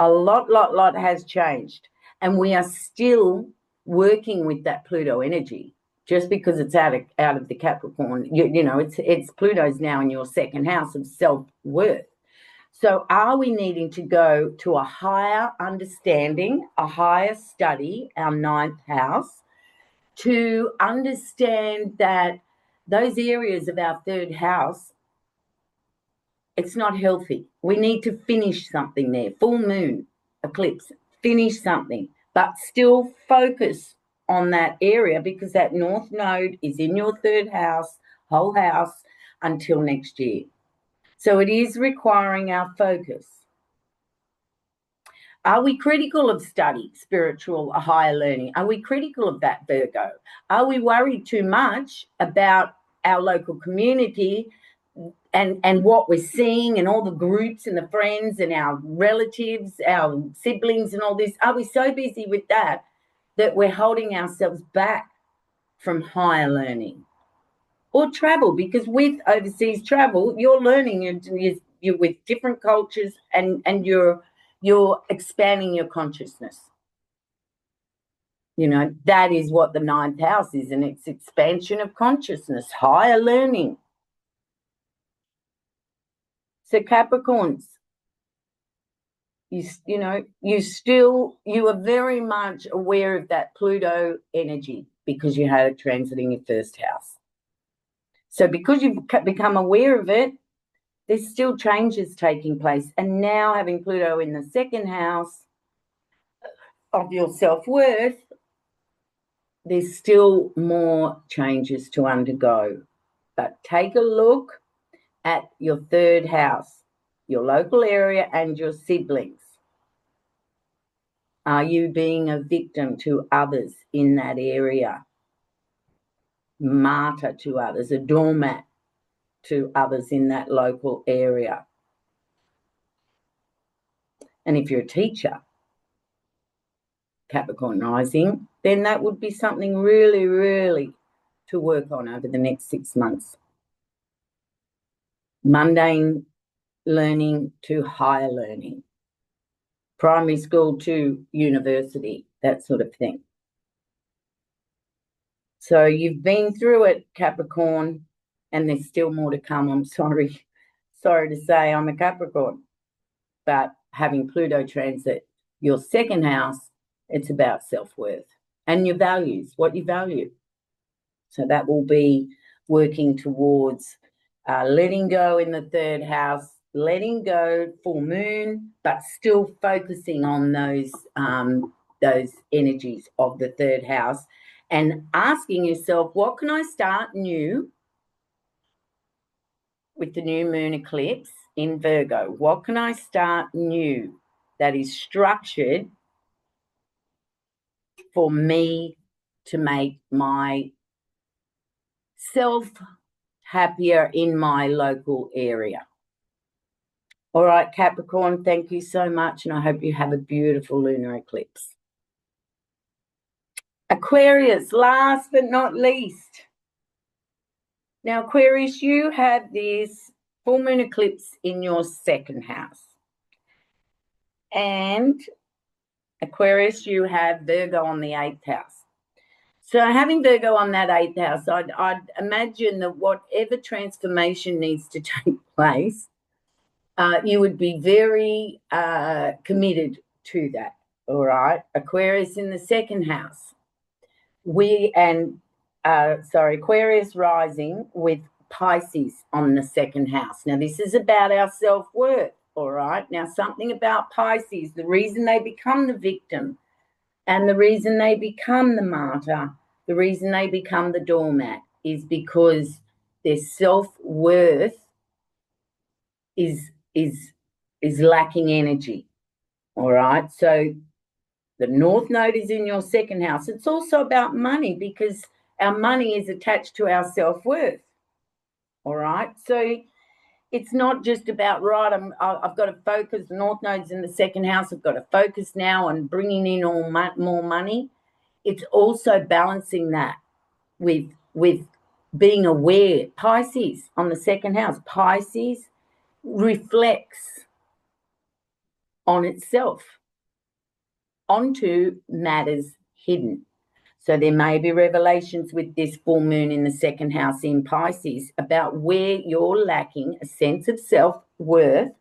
S1: A lot has changed. And we are still working with that Pluto energy. Just because it's out of the Capricorn, you know, it's Pluto's now in your second house of self-worth. So are we needing to go to a higher understanding, a higher study, our ninth house, to understand that those areas of our third house, it's not healthy. We need to finish something there. Full moon, eclipse, finish something, but still focus on that area because that North Node is in your third house, whole house, until next year. So it is requiring our focus. Are we critical of study, spiritual, or higher learning? Are we critical of that, Virgo? Are we worried too much about our local community and what we're seeing and all the groups and the friends and our relatives, our siblings and all this? Are we so busy with that we're holding ourselves back from higher learning? Or travel, because with overseas travel, you're learning, you're with different cultures and you're expanding your consciousness. You know, that is what the 9th house is, and it's expansion of consciousness, higher learning. So Capricorns, you know, you are very much aware of that Pluto energy because you had a transit in your first house. So because you've become aware of it, there's still changes taking place. And now having Pluto in the 2nd house of your self-worth, there's still more changes to undergo. But take a look at your 3rd house, your local area and your siblings. Are you being a victim to others in that area? Martyr to others, a doormat to others in that local area? And if you're a teacher, Capricorn rising, then that would be something really, really to work on over the next 6 months. Mundane learning to higher learning. Primary school to university, that sort of thing. So you've been through it, Capricorn, and there's still more to come. I'm sorry to say I'm a Capricorn, but having Pluto transit your 2nd house, it's about self-worth and your values, what you value. So that will be working towards letting go in the 3rd house, letting go full moon, but still focusing on those energies of the 3rd house and asking yourself, what can I start new with the new moon eclipse in Virgo? What can I start new that is structured for me to make my self happier in my local area? All right, Capricorn, thank you so much, and I hope you have a beautiful lunar eclipse. Aquarius, last but not least. Now, Aquarius, you have this full moon eclipse in your 2nd house. And Aquarius, you have Virgo on the 8th house. So having Virgo on that 8th house, I'd imagine that whatever transformation needs to take place, you would be very committed to that, all right? Aquarius in the 2nd house. Aquarius rising with Pisces on the 2nd house. Now, this is about our self-worth, all right? Now, something about Pisces, the reason they become the victim and the reason they become the martyr, the reason they become the doormat is because their self-worth is lacking energy, all right? So the North Node is in your 2nd house. It's also about money because our money is attached to our self-worth, all right? So it's not just about, right, I've got to focus, the North Node's in the 2nd house, I've got to focus now on bringing in more money. It's also balancing that with being aware. Pisces on the 2nd house. Pisces reflects on itself, onto matters hidden. So there may be revelations with this full moon in the 2nd house in Pisces about where you're lacking a sense of self-worth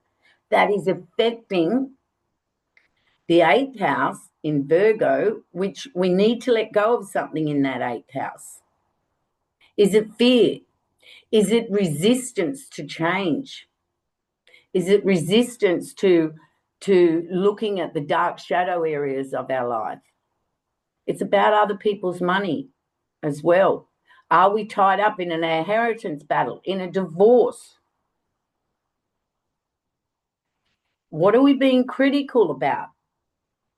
S1: that is affecting the 8th house in Virgo, which we need to let go of something in that 8th house. Is it fear? Is it resistance to change? Is it resistance to looking at the dark shadow areas of our life? It's about other people's money as well. Are we tied up in an inheritance battle, in a divorce? What are we being critical about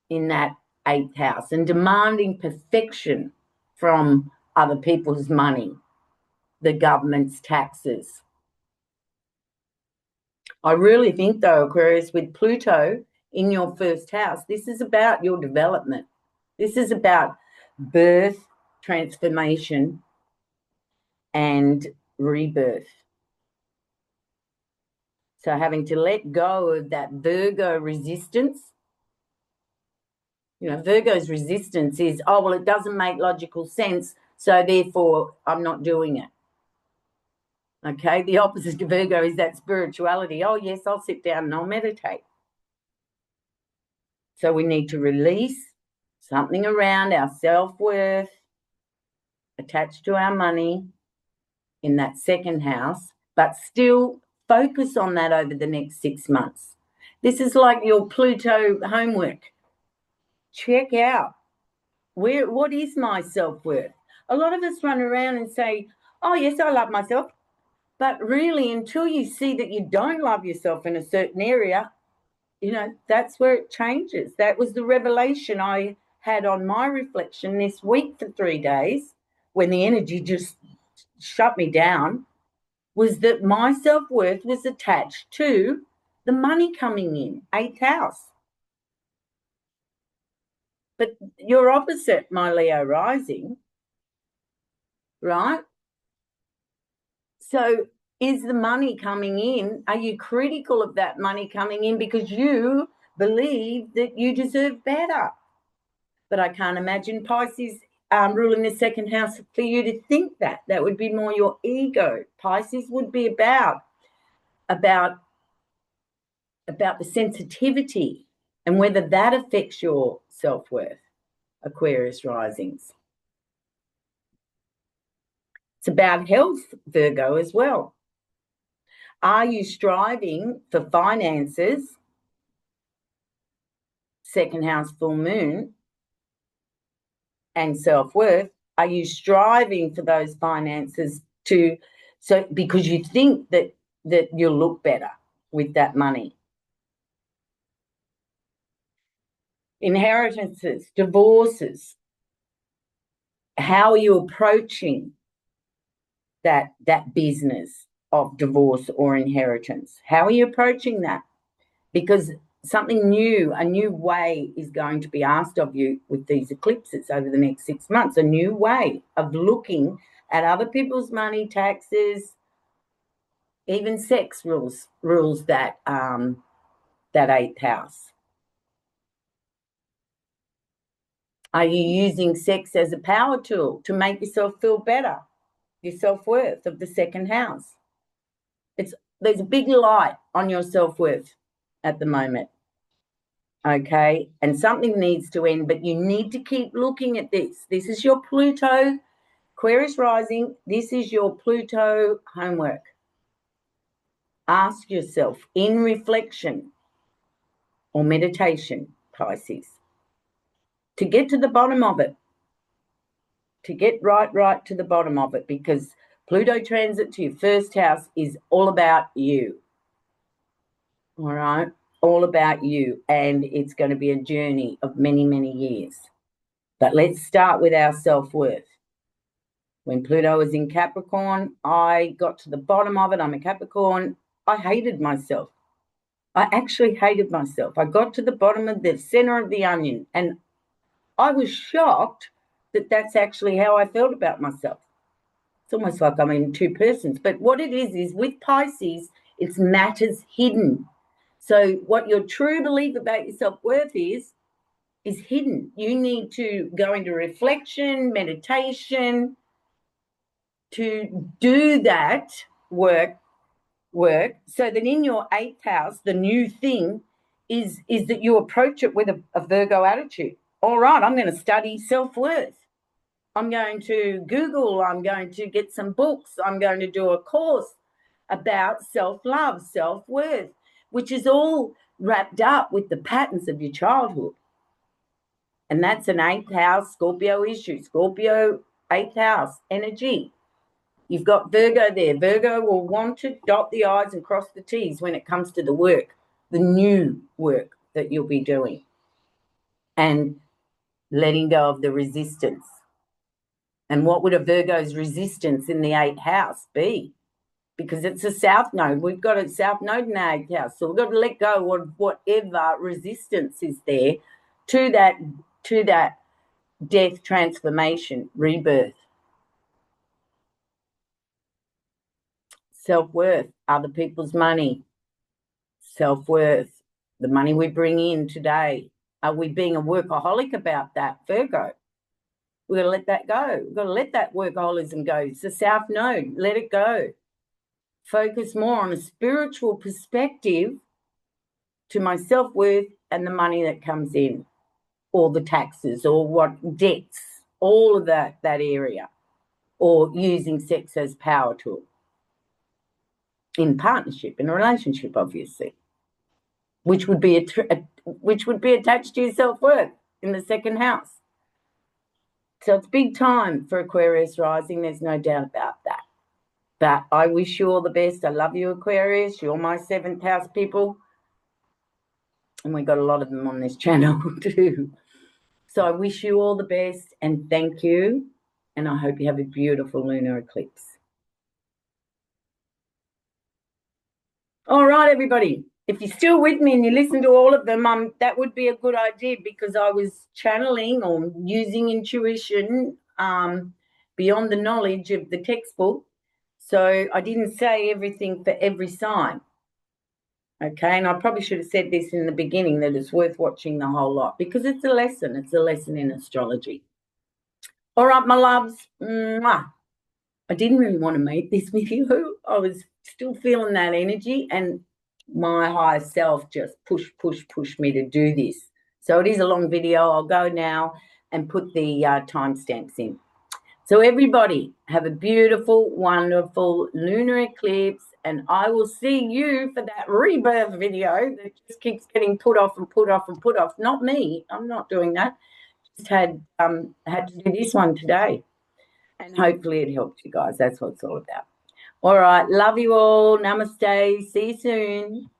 S1: in that 8th house and demanding perfection from other people's money, the government's taxes? I really think, though, Aquarius, with Pluto in your 1st house, this is about your development. This is about birth, transformation, and rebirth. So having to let go of that Virgo resistance You know, Virgo's resistance is, oh, well, it doesn't make logical sense, so therefore I'm not doing it. Okay, the opposite to Virgo is that spirituality. Oh, yes, I'll sit down and I'll meditate. So we need to release something around our self-worth attached to our money in that second house, but still focus on that over the next 6 months. This is like your Pluto homework. Check out what is my self-worth. A lot of us run around and say, oh, yes, I love myself. But really, until you see that you don't love yourself in a certain area, you know, that's where it changes. That was the revelation I had on my reflection this week for 3 days when the energy just shut me down, was that my self-worth was attached to the money coming in, 8th house. But you're opposite my Leo rising, right? So is the money coming in? Are you critical of that money coming in because you believe that you deserve better? But I can't imagine Pisces ruling the second house for you to think that. That would be more your ego. Pisces would be about the sensitivity and whether that affects your self-worth, Aquarius risings. It's about health, Virgo, as well. Are you striving for finances, second house full moon, and self-worth? Are you striving for those finances because you think that you'll look better with that money? Inheritances, divorces. How are you approaching that business of divorce or inheritance? How are you approaching that? Because something new, a new way is going to be asked of you with these eclipses over the next 6 months, a new way of looking at other people's money, taxes, even sex rules that 8th house. Are you using sex as a power tool to make yourself feel better? Your self-worth of the second house. There's a big light on your self-worth at the moment. Okay, and something needs to end, but you need to keep looking at this. This is your Pluto, Aquarius rising. This is your Pluto homework. Ask yourself in reflection or meditation, Pisces, to get to the bottom of it, to get right to the bottom of it, because Pluto transit to your first house is all about you. All right, all about you, and it's going to be a journey of many, many years. But let's start with our self-worth. When Pluto was in Capricorn, I got to the bottom of it. I'm a Capricorn. I hated myself. I actually hated myself. I got to the bottom of the center of the onion, and I was shocked that that's actually how I felt about myself. It's almost like I'm in two persons. But what it is with Pisces, it's matters hidden. So what your true belief about your self-worth is hidden. You need to go into reflection, meditation, to do that work, so that in your 8th house, the new thing is that you approach it with a Virgo attitude. All right, I'm going to study self-worth. I'm going to Google, I'm going to get some books, I'm going to do a course about self-love, self-worth, which is all wrapped up with the patterns of your childhood. And that's an 8th house Scorpio issue, Scorpio 8th house energy. You've got Virgo there. Virgo will want to dot the I's and cross the T's when it comes to the work, the new work that you'll be doing, and letting go of the resistance. And what would a Virgo's resistance in the 8th house be? Because it's a south node. We've got a south node in the 8th house. So we've got to let go of whatever resistance is there to that death, transformation, rebirth. Self-worth, other people's money. Self-worth, the money we bring in today. Are we being a workaholic about that, Virgo? We've got to let that go. We've got to let that workaholism go. It's the South Node. Let it go. Focus more on a spiritual perspective to my self-worth and the money that comes in, or the taxes, or what debts, all of that area, or using sex as power tool in partnership, in a relationship, obviously, which would be attached to your self-worth in the second house. So it's big time for Aquarius rising. There's no doubt about that. But I wish you all the best. I love you, Aquarius. You're my 7th house people. And we've got a lot of them on this channel too. So I wish you all the best and thank you. And I hope you have a beautiful lunar eclipse. All right, everybody. If you're still with me and you listen to all of them, that would be a good idea, because I was channeling or using intuition beyond the knowledge of the textbook. So I didn't say everything for every sign. Okay, and I probably should have said this in the beginning, that it's worth watching the whole lot, because it's a lesson. It's a lesson in astrology. All right, my loves. Mwah. I didn't really want to make this video. I was still feeling that energy, and my higher self just pushed me to do this. So it is a long video. I'll go now and put the timestamps in. So everybody, have a beautiful, wonderful lunar eclipse, and I will see you for that rebirth video that just keeps getting put off and put off and put off. Not me. I'm not doing that. Just had to do this one today, and hopefully it helped you guys. That's what it's all about. All right. Love you all. Namaste. See you soon.